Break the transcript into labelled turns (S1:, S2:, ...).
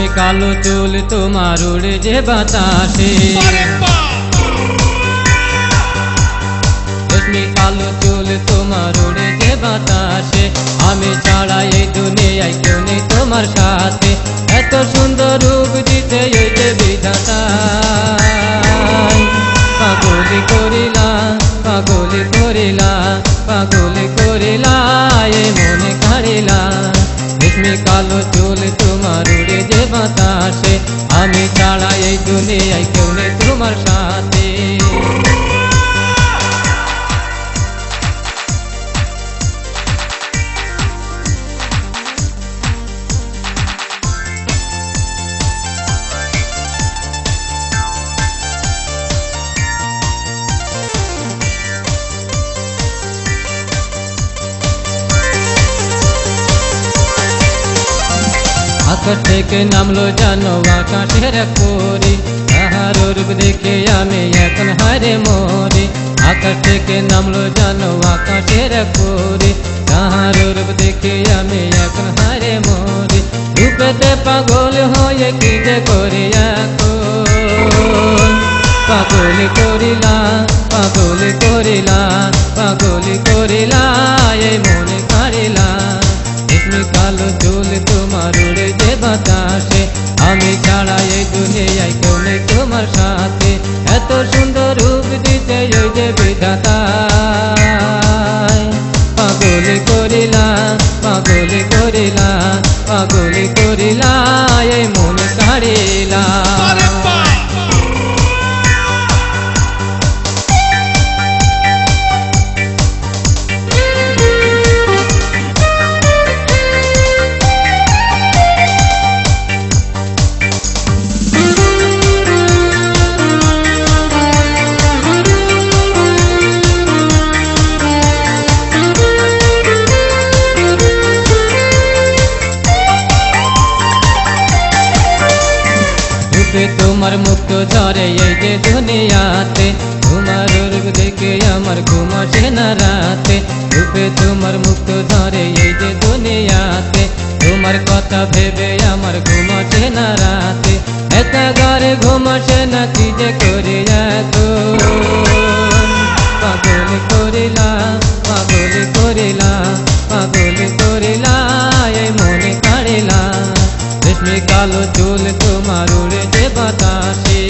S1: রেশমি কালো চুল তোমার উড়ে যে বাতাসে, রেশমি কালো চুল তোমার উড়ে যে বাতাসে, আমি ছাড়া এই দুনিয়ায় কেউ নেই তোমার সাথে। এত সুন্দর রূপ দিতে এই যে বিধাতা, পাগলি করিলা পাগলি করিলা পাগলি করিলা এই মনে কাড়িলা। রেশমি কালো চুল তোমার উড়ে যে বাতাসে, আমি ছাড়া এই দুনিয়ায় কেউ নেই তোমার সাথে। আকাশ থেকে নামলো জানো আকাশের এক পরী, তাহার রূপ দেখে আমি এখন হারে মরি। আকাশ থেকে নামলো জানো আকাশের এক পরী, তাহার রূপ দেখে আমি এখন হারে মরি। রূপেতে পাগল হয়ে কি যে করি এখন, পাগলি করিলা পাগলি করিলা পাগলি করিলা এই মনে কাড়িলা। রেশমি কালো চুল তোমার উড়ে যে বাতাসে, আমি ছাড়া এই দুনিয়ায় কেউ নেই তোমার সাথে। এত সুন্দর রূপ দিতে ওই যে বিধাতা, পাগলি করিলা পাগলি করিলা পাগলি করিলা এই মনে কাড়িলা। তোমার মুক্ত ঝরে এই যে দুনিয়াতে, তোমার রূপ দেখে আমার ঘুম আসে না রাতে। রূপে তোমার মুক্ত ঝরে এই যে দুনিয়াতে, তোমার কথা ভেবে আমার ঘুম আসে না রাতে। এত ঘরে ঘুম আসে না কি যে করি এখন, পাগলি করিলা পাগলি করিলা পাগলি করিলা এই মনে কাড়িলা। রেশমি কালো চুল তোমার উড়ে যে বাতাসে।